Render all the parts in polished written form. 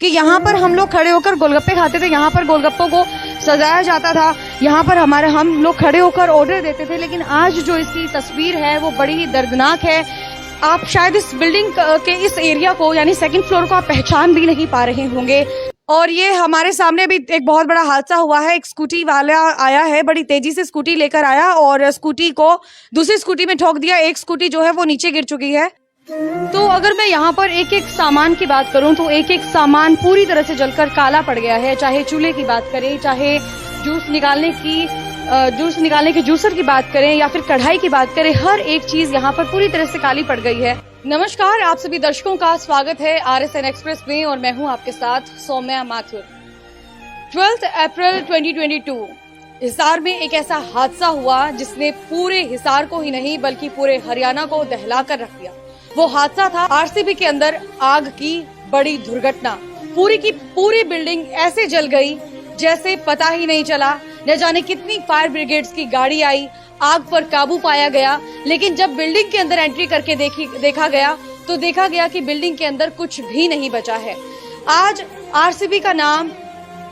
कि यहाँ पर हम लोग खड़े होकर गोलगप्पे खाते थे, यहाँ पर गोलगप्पों को सजाया जाता था, यहाँ पर हम लोग खड़े होकर ऑर्डर देते थे। लेकिन आज जो इसकी तस्वीर है वो बड़ी ही दर्दनाक है। आप शायद इस बिल्डिंग के इस एरिया को यानी सेकंड फ्लोर को आप पहचान भी नहीं पा रहे होंगे। और ये हमारे सामने भी एक बहुत बड़ा हादसा हुआ है। एक स्कूटी वाला आया है, बड़ी तेजी से स्कूटी लेकर आया और स्कूटी को दूसरी स्कूटी में ठोक दिया। एक स्कूटी जो है वो नीचे गिर चुकी है। तो अगर मैं यहाँ पर एक एक सामान की बात करूँ तो एक एक सामान पूरी तरह से जलकर काला पड़ गया है। चाहे चूल्हे की बात करें, चाहे जूस निकालने के जूसर की बात करें या फिर कढ़ाई की बात करें, हर एक चीज यहाँ पर पूरी तरह से काली पड़ गई है। नमस्कार, आप सभी दर्शकों का स्वागत है RSN एक्सप्रेस में और मैं हूँ आपके साथ सौम्या माथुर। 12 अप्रैल 2022 हिसार में एक ऐसा हादसा हुआ जिसने पूरे हिसार को ही नहीं बल्कि पूरे हरियाणा को दहला कर रख दिया। वो हादसा था RCB के अंदर आग की बड़ी दुर्घटना। पूरी की पूरी बिल्डिंग ऐसे जल गई जैसे पता ही नहीं चला। न जाने कितनी फायर ब्रिगेड्स की गाड़ी आई, आग पर काबू पाया गया। लेकिन जब बिल्डिंग के अंदर एंट्री करके देखा गया तो देखा गया कि बिल्डिंग के अंदर कुछ भी नहीं बचा है। आज RCB का नाम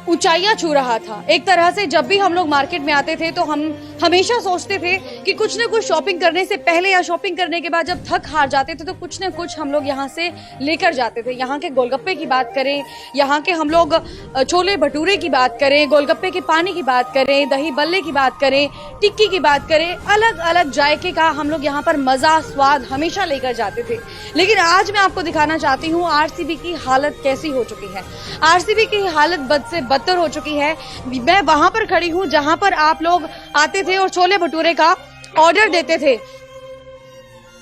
ऊंचाइयां छू रहा था। एक तरह से जब भी हम लोग मार्केट में आते थे तो हम हमेशा सोचते थे कि कुछ न कुछ शॉपिंग करने से पहले या शॉपिंग करने के बाद जब थक हार जाते थे तो कुछ न कुछ हम लोग यहाँ से लेकर जाते थे। यहाँ के गोलगप्पे की बात करें, यहाँ के हम लोग छोले भटूरे की बात करें, गोलगप्पे के पानी की बात करें, दही बल्ले की बात करें, टिक्की की बात करें, अलग अलग जायके का हम लोग यहाँ पर मजा स्वाद हमेशा लेकर जाते थे। लेकिन आज मैं आपको दिखाना चाहती हूँ RCB की हालत कैसी हो चुकी है। RCB की हालत बद से बदतर हो चुकी है। मैं वहां पर खड़ी हूँ जहां पर आप लोग आते थे और छोले भटूरे का ऑर्डर देते थे।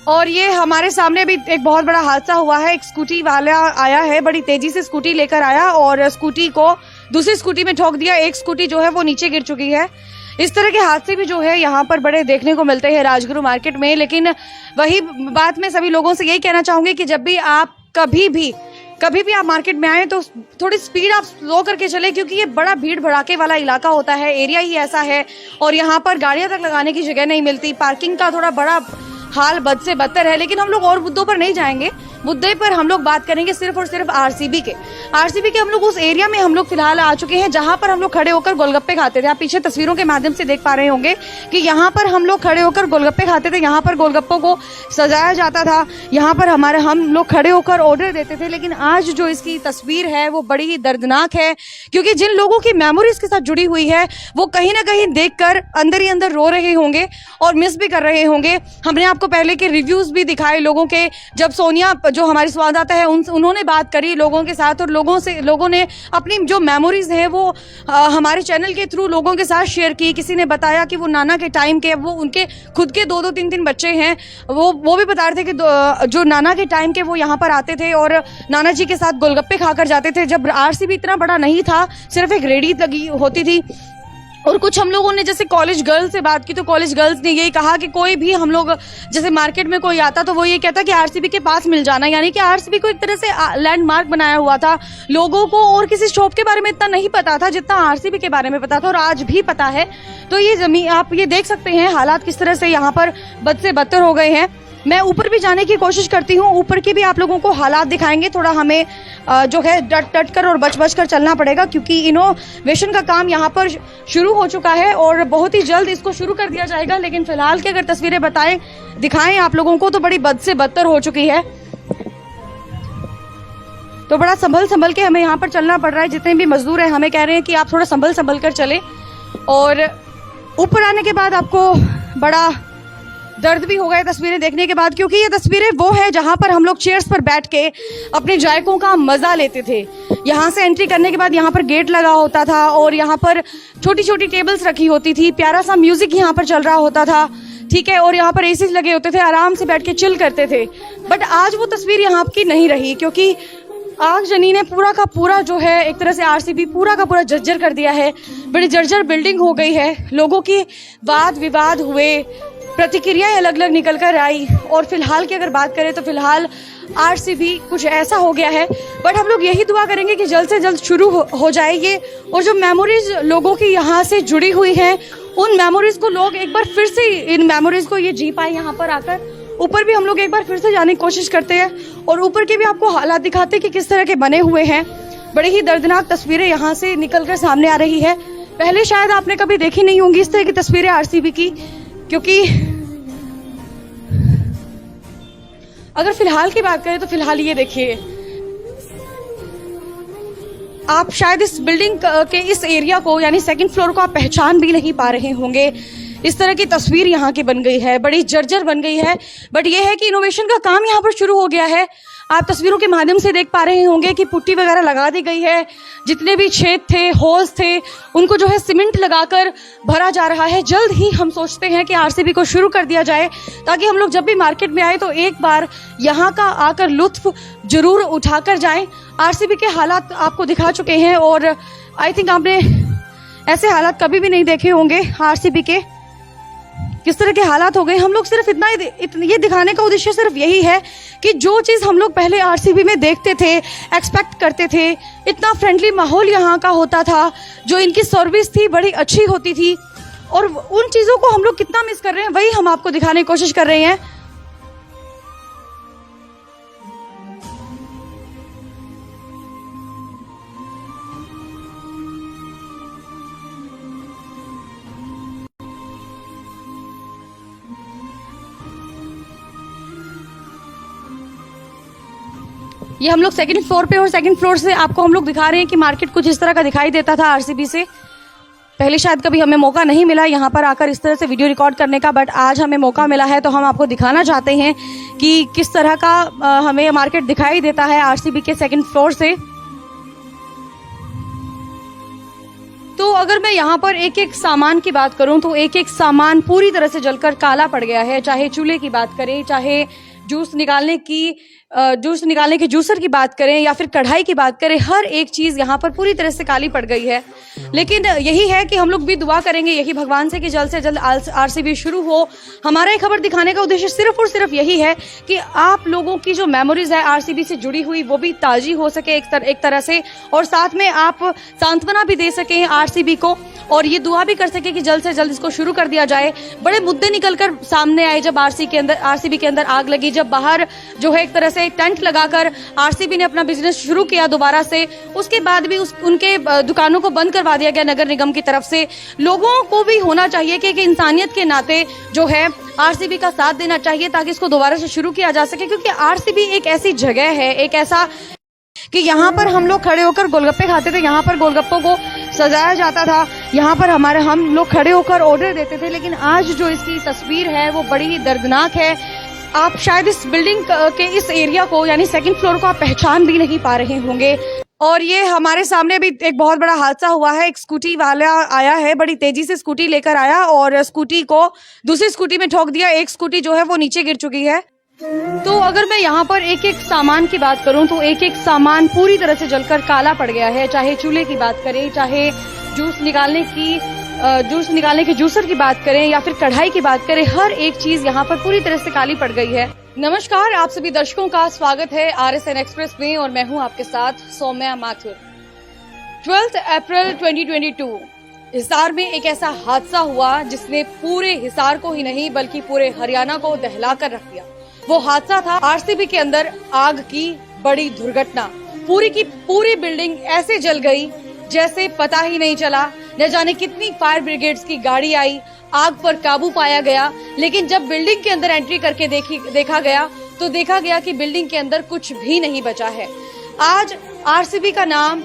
और ये हमारे सामने भी एक बहुत बड़ा हादसा हुआ है। एक स्कूटी वाला आया है, बड़ी तेजी से स्कूटी लेकर आया और स्कूटी को दूसरी स्कूटी में ठोक दिया। एक स्कूटी जो है वो नीचे गिर चुकी है। इस तरह के हादसे भी जो है यहाँ पर बड़े देखने को मिलते हैं राजगुरु मार्केट में। लेकिन वही बात मैं सभी लोगों से यही कहना चाहूंगी कि जब भी आप कभी भी आप मार्केट में आए तो थोड़ी स्पीड आप स्लो करके चले, क्योंकि ये बड़ा भीड़ भड़ाके वाला इलाका होता है, एरिया ही ऐसा है और यहाँ पर गाड़ियां तक लगाने की जगह नहीं मिलती। पार्किंग का थोड़ा बड़ा हाल बद से बदतर है। लेकिन हम लोग और मुद्दों पर नहीं जाएंगे। मुद्दे पर हम लोग बात करेंगे सिर्फ और सिर्फ RCB के हम लोग उस एरिया में हम लोग फिलहाल आ चुके हैं जहां पर हम लोग खड़े होकर गोलगप्पे खाते थे। आप पीछे तस्वीरों के माध्यम से देख पा रहे होंगे कि यहाँ पर हम लोग खड़े होकर गोलगप्पे खाते थे, यहाँ पर गोलगप्पों को सजाया जाता था, यहाँ पर हम लोग खड़े होकर ऑर्डर देते थे। लेकिन आज जो इसकी तस्वीर है वो बड़ी ही दर्दनाक है, क्योंकि जिन लोगों की मेमोरीज के साथ जुड़ी हुई है वो कहीं ना कहीं देखकर अंदर ही अंदर रो रहे होंगे और मिस भी कर रहे होंगे। हमने आपको पहले के रिव्यूज भी दिखाए लोगों के, जब सोनिया जो हमारी संवाददाता है उन्होंने बात करी लोगों के साथ और लोगों ने अपनी जो मेमोरीज हैं वो हमारे चैनल के थ्रू लोगों के साथ शेयर की। किसी ने बताया कि वो नाना के टाइम के, वो उनके खुद के 2-2 3-3 बच्चे हैं, वो भी बता रहे थे कि जो नाना के टाइम के वो यहाँ पर आते थे और नाना जी के साथ गोलगप्पे खाकर जाते थे। जब RCB इतना बड़ा नहीं था, सिर्फ एक रेडी लगी होती थी। और कुछ हम लोगों ने जैसे कॉलेज गर्ल्स से बात की तो कॉलेज गर्ल्स ने यही कहा कि कोई भी हम लोग जैसे मार्केट में कोई आता तो वो ये कहता कि RCB के पास मिल जाना, यानी कि RCB को एक तरह से लैंडमार्क बनाया हुआ था। लोगों को और किसी शॉप के बारे में इतना नहीं पता था जितना RCB के बारे में पता था और आज भी पता है। तो ये जमीन आप ये देख सकते हैं हालात किस तरह से यहाँ पर बद से बदतर हो गए हैं। मैं ऊपर भी जाने की कोशिश करती हूँ, ऊपर के भी आप लोगों को हालात दिखाएंगे। थोड़ा हमें जो है डट कर और बच कर चलना पड़ेगा, क्योंकि इनोवेशन का काम यहाँ पर शुरू हो चुका है और बहुत ही जल्द इसको शुरू कर दिया जाएगा। लेकिन फिलहाल की अगर तस्वीरें दिखाएं आप लोगों को तो बड़ी बद से बदतर हो चुकी है। तो बड़ा संभल के हमें यहाँ पर चलना पड़ रहा है। जितने भी मजदूर हैं हमें कह रहे हैं कि आप थोड़ा संभल कर चलें। और ऊपर आने के बाद आपको बड़ा दर्द भी होगा ये तस्वीरें देखने के बाद, क्योंकि ये तस्वीरें वो है जहां पर हम लोग चेयर्स पर बैठ के अपने जायकों का मजा लेते थे। यहाँ से एंट्री करने के बाद यहाँ पर गेट लगा होता था और यहाँ पर छोटी छोटी टेबल्स रखी होती थी, प्यारा सा म्यूजिक यहाँ पर चल रहा होता था, ठीक है, और यहाँ पर एसी लगे होते थे, आराम से बैठ के चिल करते थे। बट आज वो तस्वीर यहाँ की नहीं रही, क्योंकि आगजनी ने पूरा का पूरा जो है एक तरह से RCB पूरा का पूरा जर्जर कर दिया है। बड़ी जर्जर बिल्डिंग हो गई है। लोगों की वाद विवाद हुए, प्रतिक्रियाएं अलग अलग निकल कर आई और फिलहाल की अगर बात करें तो फिलहाल RCB कुछ ऐसा हो गया है। बट हम लोग यही दुआ करेंगे कि जल्द से जल्द शुरू हो जाए ये, और जो मेमोरीज लोगों की यहाँ से जुड़ी हुई हैं उन मेमोरीज को लोग एक बार फिर से इन मेमोरीज को ये जी पाए यहाँ पर आकर। ऊपर भी हम लोग एक बार फिर से जाने की कोशिश करते हैं और ऊपर के भी आपको हालात दिखाते हैं कि किस तरह के बने हुए हैं। बड़ी ही दर्दनाक तस्वीरें यहाँ से निकलकर सामने आ रही है। पहले शायद आपने कभी देखी नहीं होंगी इस तरह की तस्वीरें आरसीबी की, क्योंकि अगर फिलहाल की बात करें तो फिलहाल ये देखिए, आप शायद इस बिल्डिंग के इस एरिया को यानी सेकंड फ्लोर को आप पहचान भी नहीं पा रहे होंगे। इस तरह की तस्वीर यहाँ की बन गई है, बड़ी जर्जर बन गई है। बट ये है कि इनोवेशन का काम यहाँ पर शुरू हो गया है। आप तस्वीरों के माध्यम से देख पा रहे होंगे कि पुट्टी वगैरह लगा दी गई है। जितने भी छेद थे, होल्स थे, उनको जो है सीमेंट लगाकर भरा जा रहा है। जल्द ही हम सोचते हैं कि आरसीबी को शुरू कर दिया जाए, ताकि हम लोग जब भी मार्केट में आए तो एक बार यहाँ का आकर लुत्फ जरूर उठाकर जाएं। आरसीबी के हालात आपको दिखा चुके हैं और आई थिंक आपने ऐसे हालात कभी भी नहीं देखे होंगे आरसीबी के। किस तरह के हालात हो गए। हम लोग सिर्फ इतना ये दिखाने का उद्देश्य सिर्फ यही है कि जो चीज़ हम लोग पहले आरसीबी में देखते थे, एक्सपेक्ट करते थे, इतना फ्रेंडली माहौल यहाँ का होता था, जो इनकी सर्विस थी बड़ी अच्छी होती थी, और उन चीज़ों को हम लोग कितना मिस कर रहे हैं वही हम आपको दिखाने की कोशिश कर रहे हैं। ये हम लोग सेकंड फ्लोर पे, और सेकंड फ्लोर से आपको हम लोग दिखा रहे हैं कि मार्केट कुछ इस तरह का दिखाई देता था आरसीबी से। पहले शायद कभी हमें मौका नहीं मिला यहाँ पर आकर इस तरह से वीडियो रिकॉर्ड करने का, बट आज हमें मौका मिला है तो हम आपको दिखाना चाहते हैं कि किस तरह का हमें मार्केट दिखाई देता है आरसीबी के सेकंड फ्लोर से। तो अगर मैं यहाँ पर एक एक सामान की बात करूँ तो एक एक सामान पूरी तरह से जलकर काला पड़ गया है। चाहे चूल्हे की बात करें, चाहे जूस निकालने के जूसर की बात करें, या फिर कढ़ाई की बात करें, हर एक चीज़ यहाँ पर पूरी तरह से काली पड़ गई है। लेकिन यही है कि हम लोग भी दुआ करेंगे यही भगवान से जल्द आरसीबी शुरू हो। हमारा ये खबर दिखाने का उद्देश्य सिर्फ और सिर्फ यही है कि आप लोगों की जो मेमोरीज है आरसीबी से जुड़ी हुई वो भी ताज़ी हो सके एक तरह से, और साथ में आप सांत्वना भी दे सकें आरसीबी को, और ये दुआ भी कर सके कि जल्द से जल्द इसको शुरू कर दिया जाए। बड़े मुद्दे निकलकर सामने आए जब आरसीबी के अंदर आग लगी, जब बाहर जो है एक तरह से टेंट लगाकर आरसीबी ने अपना बिजनेस शुरू किया दोबारा से, उसके बाद भी उनके दुकानों को बंद करवा दिया गया नगर निगम की तरफ से। लोगों को भी होना चाहिए कि इंसानियत के नाते जो है आरसीबी का साथ देना चाहिए, ताकि इसको दोबारा से शुरू किया जा सके, क्योंकि आरसीबी एक ऐसी जगह है, एक ऐसा कि यहाँ पर हम लोग खड़े होकर गोलगप्पे खाते थे, यहाँ पर गोलगप्पों को सजाया जाता था, यहाँ पर हम लोग खड़े होकर ऑर्डर देते थे। लेकिन आज जो इसकी तस्वीर है वो बड़ी ही दर्दनाक है। आप शायद इस बिल्डिंग के इस एरिया को यानी सेकंड फ्लोर को आप पहचान भी नहीं पा रहे होंगे। और ये हमारे सामने भी एक बहुत बड़ा हादसा हुआ है। एक स्कूटी वाला आया है, बड़ी तेजी से स्कूटी लेकर आया और स्कूटी को दूसरी स्कूटी में ठोक दिया। एक स्कूटी जो है वो नीचे गिर चुकी है। तो अगर मैं यहाँ पर एक एक सामान की बात करूँ तो एक एक सामान पूरी तरह से जलकर काला पड़ गया है। चाहे चूल्हे की बात करें, चाहे जूस निकालने के जूसर की बात करें, या फिर कढ़ाई की बात करें, हर एक चीज यहाँ पर पूरी तरह से काली पड़ गई है। नमस्कार, आप सभी दर्शकों का स्वागत है RSN एक्सप्रेस में, और मैं हूँ आपके साथ सौम्या माथुर। 12 अप्रैल 2022 हिसार में एक ऐसा हादसा हुआ जिसने पूरे हिसार को ही नहीं बल्कि पूरे हरियाणा को दहलाकर रख दिया। वो हादसा था आरसीबी के अंदर आग की बड़ी दुर्घटना। पूरी की पूरी बिल्डिंग ऐसे जल गई जैसे पता ही नहीं चला। न जाने कितनी फायर ब्रिगेड्स की गाड़ी आई, आग पर काबू पाया गया। लेकिन जब बिल्डिंग के अंदर एंट्री करके देखा गया तो देखा गया कि बिल्डिंग के अंदर कुछ भी नहीं बचा है। आज आरसीबी का नाम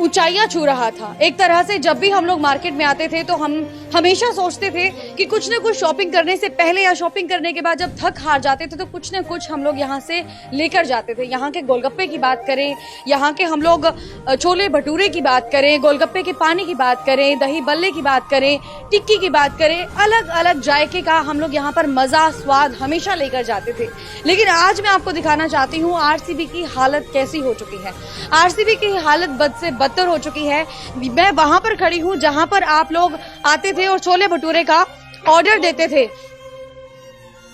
ऊंचाइयां छू रहा था। एक तरह से जब भी हम लोग मार्केट में आते थे तो हम हमेशा सोचते थे कि कुछ न कुछ शॉपिंग करने से पहले या शॉपिंग करने के बाद जब थक हार जाते थे तो कुछ न कुछ हम लोग यहाँ से लेकर जाते थे। यहाँ के गोलगप्पे की बात करें, यहाँ के हम लोग छोले भटूरे की बात करें, गोलगप्पे के पानी की बात करें, दही बल्ले की बात करें, टिक्की की बात करें, अलग अलग जायके का हम लोग यहाँ पर मजा स्वाद हमेशा लेकर जाते थे। लेकिन आज मैं आपको दिखाना चाहती हूँ आरसीबी की हालत कैसी हो चुकी है। आरसीबी की हालत बद से बदतर हो चुकी है। मैं वहां पर खड़ी हूँ जहां पर आप लोग आते थे और छोले भटूरे का ऑर्डर देते थे,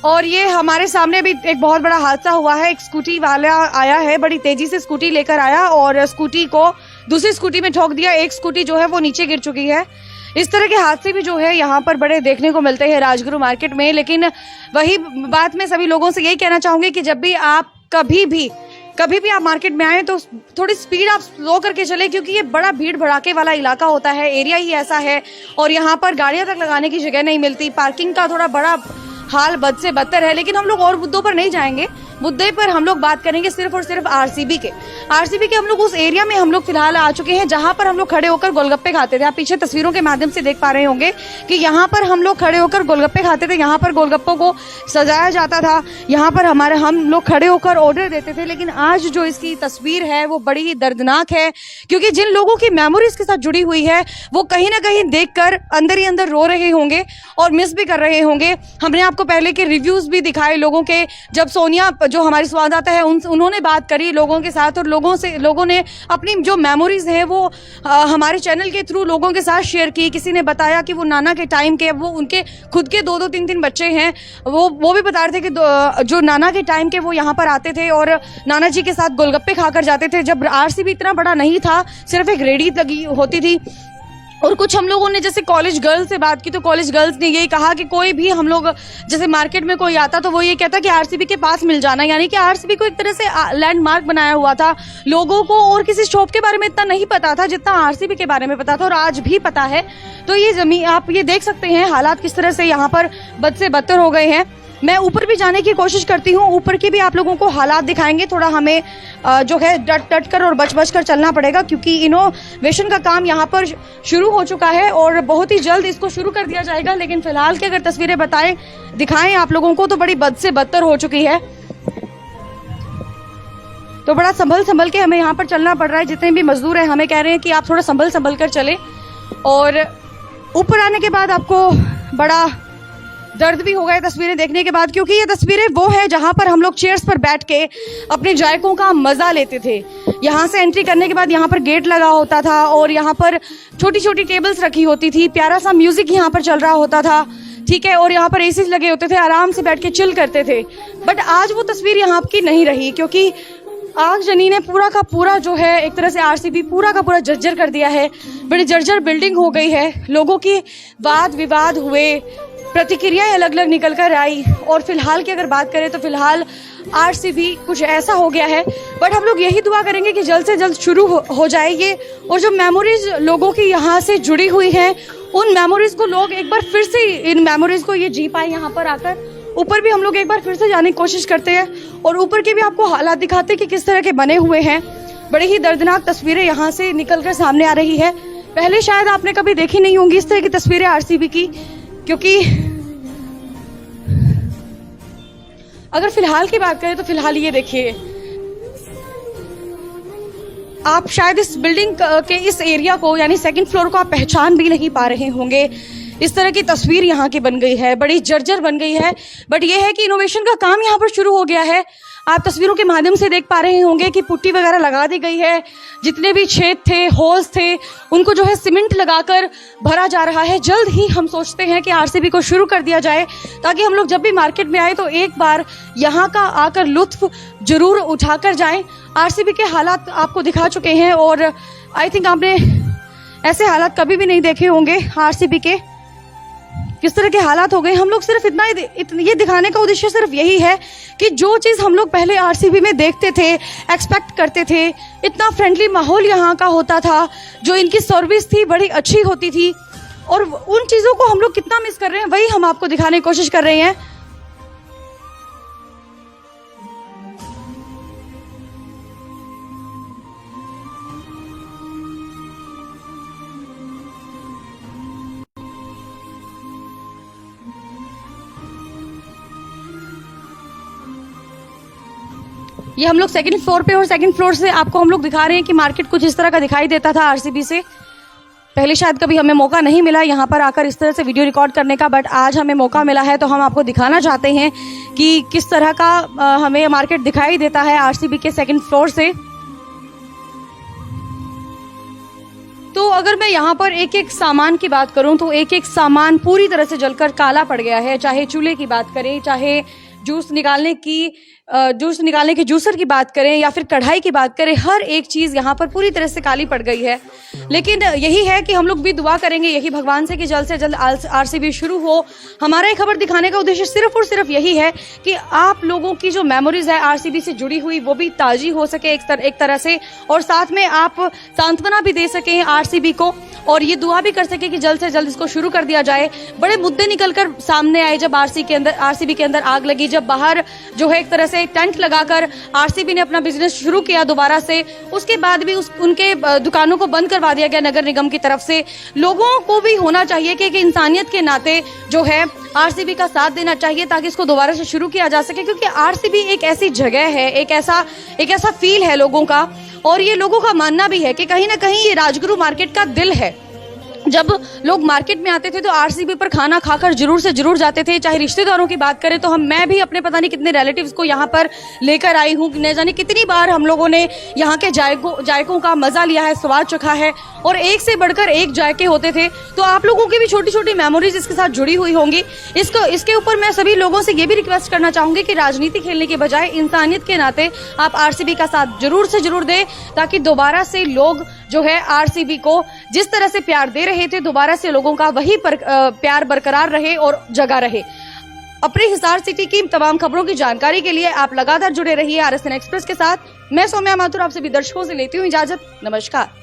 और ये हमारे सामने भी एक बहुत बड़ा हादसा हुआ है। एक स्कूटी वाला आया है, बड़ी तेजी से स्कूटी लेकर आया और स्कूटी को दूसरी स्कूटी में ठोक दिया। एक स्कूटी जो है वो नीचे गिर चुकी है। इस तरह के हादसे भी जो है यहाँ पर बड़े देखने को मिलते हैं राजगुरु मार्केट में। लेकिन वही बात मैं सभी लोगों से यही कहना चाहूंगी कि जब भी आप कभी भी कभी भी आप मार्केट में आए तो थोड़ी स्पीड आप स्लो करके चले, क्योंकि ये बड़ा भीड़ भड़ाके वाला इलाका होता है, एरिया ही ऐसा है और यहाँ पर गाड़ियां तक लगाने की जगह नहीं मिलती। पार्किंग का थोड़ा बड़ा हाल बद से बदतर है। लेकिन हम लोग और मुद्दों पर नहीं जाएंगे, मुद्दे पर हम लोग बात करेंगे सिर्फ और सिर्फ आरसीबी के। हम लोग उस एरिया में हम लोग फिलहाल आ चुके हैं जहां पर हम लोग खड़े होकर गोलगप्पे खाते थे। आप पीछे तस्वीरों के माध्यम से देख पा रहे होंगे कि यहाँ पर हम लोग खड़े होकर गोलगप्पे खाते थे, यहाँ पर गोलगप्पों को सजाया जाता था, यहाँ पर हम लोग खड़े होकर ऑर्डर देते थे। लेकिन आज जो इसकी तस्वीर है वो बड़ी ही दर्दनाक है, क्योंकि जिन लोगों की मेमोरीज के साथ जुड़ी हुई है वो कहीं ना कहीं देखकर अंदर ही अंदर रो रहे होंगे और मिस भी कर रहे होंगे। हमने आपको पहले के रिव्यूज भी दिखाए लोगों के, जब सोनिया जो हमारी संवाददाता है उन्होंने बात करी लोगों के साथ और लोगों ने अपनी जो मेमोरीज है वो हमारे चैनल के थ्रू लोगों के साथ शेयर की। किसी ने बताया कि वो नाना के टाइम के, वो उनके खुद के 2-2 3-3 बच्चे हैं, वो भी बता रहे थे कि जो नाना के टाइम के वो यहाँ पर आते थे और नाना जी के साथ गोलगप्पे खाकर जाते थे जब आरसीबी इतना बड़ा नहीं था, सिर्फ एक रेडी लगी होती थी। और कुछ हम लोगों ने जैसे कॉलेज गर्ल्स से बात की तो कॉलेज गर्ल्स ने यही कहा कि कोई भी हम लोग जैसे मार्केट में कोई आता तो वो ये कहता कि आरसीबी के पास मिल जाना, यानी कि आरसीबी को एक तरह से लैंडमार्क बनाया हुआ था। लोगों को और किसी शॉप के बारे में इतना नहीं पता था जितना आरसीबी के बारे में पता था, और आज भी पता है। तो ये जमीन आप ये देख सकते हैं हालात किस तरह से यहाँ पर बद से बदतर हो गए हैं। मैं ऊपर भी जाने की कोशिश करती हूँ, ऊपर के भी आप लोगों को हालात दिखाएंगे। थोड़ा हमें जो है डट कर और बच कर चलना पड़ेगा, क्योंकि इनोवेशन का काम यहाँ पर शुरू हो चुका है और बहुत ही जल्द इसको शुरू कर दिया जाएगा। लेकिन फिलहाल की अगर तस्वीरें दिखाएं आप लोगों को तो बड़ी बद से बदतर हो चुकी है। तो बड़ा संभल के हमें यहाँ पर चलना पड़ रहा है। जितने भी मजदूर हैं हमें कह रहे हैं कि आप थोड़ा संभल कर चले, और ऊपर आने के बाद आपको बड़ा दर्द भी होगा ये तस्वीरें देखने के बाद, क्योंकि ये तस्वीरें वो है जहां पर हम लोग चेयर्स पर बैठ के अपने जायकों का मजा लेते थे। यहाँ से एंट्री करने के बाद यहाँ पर गेट लगा होता था और यहाँ पर छोटी छोटी टेबल्स रखी होती थी, प्यारा सा म्यूजिक यहाँ पर चल रहा होता था, ठीक है, और यहाँ पर एसी लगे होते थे, आराम से बैठ के चिल करते थे। बट आज वो तस्वीर यहाँ की नहीं रही, क्योंकि आगजनी ने पूरा का पूरा जो है एक तरह से आरसीबी पूरा का पूरा जर्जर कर दिया है। बड़ी जर्जर बिल्डिंग हो गई है, लोगों की वाद विवाद हुए, प्रतिक्रियाएं अलग अलग निकल कर आई। और फिलहाल की अगर बात करें तो फिलहाल आरसीबी कुछ ऐसा हो गया है। बट हम लोग यही दुआ करेंगे कि जल्द से जल्द शुरू हो जाए ये, और जो मेमोरीज लोगों की यहाँ से जुड़ी हुई हैं उन मेमोरीज को लोग एक बार फिर से इन मेमोरीज को ये जी पाए यहाँ पर आकर। ऊपर भी हम लोग एक बार फिर से जाने की कोशिश करते हैं और ऊपर के भी आपको हालात दिखाते हैं कि किस तरह के बने हुए हैं। बड़ी ही दर्दनाक तस्वीरें यहाँ से निकल कर सामने आ रही है। पहले शायद आपने कभी देखी नहीं होंगी इस तरह की तस्वीरें आरसीबी की, क्योंकि अगर फिलहाल की बात करें तो फिलहाल ये देखिए, आप शायद इस बिल्डिंग के इस एरिया को यानी सेकंड फ्लोर को आप पहचान भी नहीं पा रहे होंगे। इस तरह की तस्वीर यहाँ की बन गई है, बड़ी जर्जर बन गई है। बट ये है कि इनोवेशन का काम यहाँ पर शुरू हो गया है। आप तस्वीरों के माध्यम से देख पा रहे होंगे कि पुट्टी वगैरह लगा दी गई है, जितने भी छेद थे, होल्स थे, उनको जो है सीमेंट लगाकर भरा जा रहा है। जल्द ही हम सोचते हैं कि आरसीबी को शुरू कर दिया जाए, ताकि हम लोग जब भी मार्केट में आए तो एक बार यहाँ का आकर लुत्फ जरूर उठाकर जाएं। आरसीबी के हालात आपको दिखा चुके हैं और आई थिंक आपने ऐसे हालात कभी भी नहीं देखे होंगे आरसीबी के, किस तरह के हालात हो गए। हम लोग सिर्फ ये दिखाने का उद्देश्य सिर्फ यही है कि जो चीज़ हम लोग पहले आरसीबी में देखते थे, एक्सपेक्ट करते थे, इतना फ्रेंडली माहौल यहाँ का होता था, जो इनकी सर्विस थी बड़ी अच्छी होती थी, और उन चीज़ों को हम लोग कितना मिस कर रहे हैं वही हम आपको दिखाने की कोशिश कर रहे हैं। ये हम लोग सेकंड फ्लोर पे, और सेकंड फ्लोर से आपको हम लोग दिखा रहे हैं कि मार्केट कुछ इस तरह का दिखाई देता था आरसीबी से। पहले शायद कभी हमें मौका नहीं मिला यहाँ पर आकर इस तरह से वीडियो रिकॉर्ड करने का, बट आज हमें मौका मिला है तो हम आपको दिखाना चाहते हैं कि किस तरह का हमें मार्केट दिखाई देता है आरसीबी के सेकंड फ्लोर से। तो अगर मैं यहाँ पर एक एक सामान की बात करूँ तो एक एक सामान पूरी तरह से जलकर काला पड़ गया है। चाहे चूल्हे की बात करें, चाहे जूस निकालने की जूस निकालने के जूसर की बात करें या फिर कढ़ाई की बात करें, हर एक चीज़ यहाँ पर पूरी तरह से काली पड़ गई है। लेकिन यही है कि हम लोग भी दुआ करेंगे यही भगवान से कि जल्द से जल्द आरसीबी शुरू हो। हमारा ये खबर दिखाने का उद्देश्य सिर्फ और सिर्फ यही है कि आप लोगों की जो मेमोरीज है आरसीबी से जुड़ी हुई वो भी ताजी हो सके एक तरह से, और साथ में आप सांत्वना भी दे सकें आरसीबी को, और ये दुआ भी कर सके कि जल्द से जल्द इसको शुरू कर दिया जाए। बड़े मुद्दे निकलकर सामने आए जब आरसीबी के अंदर आग लगी, जब बाहर जो है एक तरह से टेंट लगाकर आरसीबी ने अपना बिजनेस शुरू किया दोबारा से, उसके बाद भी उनके दुकानों को बंद करवा दिया गया नगर निगम की तरफ से। लोगों को भी होना चाहिए कि इंसानियत के नाते जो है आरसीबी का साथ देना चाहिए ताकि इसको दोबारा से शुरू किया जा सके, क्योंकि आरसीबी एक ऐसी जगह है, एक ऐसा फील है लोगों का, और ये लोगों का मानना भी है कि कहीं ना कहीं ये राजगुरु मार्केट का दिल है। जब लोग मार्केट में आते थे तो आरसीबी पर खाना खाकर जरूर से जरूर जाते थे। चाहे रिश्तेदारों की बात करें तो मैं भी अपने पता नहीं कितने रिलेटिव्स को यहाँ पर लेकर आई हूँ, न जाने कितनी बार हम लोगों ने यहाँ के जायकों का मजा लिया है, स्वाद चखा है, और एक से बढ़कर एक जायके होते थे। तो आप लोगों की भी छोटी छोटी मेमोरीज इसके साथ जुड़ी हुई होंगी। इसके ऊपर मैं सभी लोगों से ये भी रिक्वेस्ट करना चाहूंगी कि राजनीति खेलने के बजाय इंसानियत के नाते आप आरसीबी का साथ जरूर से जरूर दें, ताकि दोबारा से लोग जो है आरसीबी को जिस तरह से प्यार दे रहे थे दोबारा से लोगों का वही प्यार बरकरार रहे और जगा रहे। अपने हिसार सिटी की तमाम खबरों की जानकारी के लिए आप लगातार जुड़े रहिए आरएसएन एक्सप्रेस के साथ। मैं सौम्या माथुर आपसे भी दर्शकों से लेती हूँ इजाजत। नमस्कार।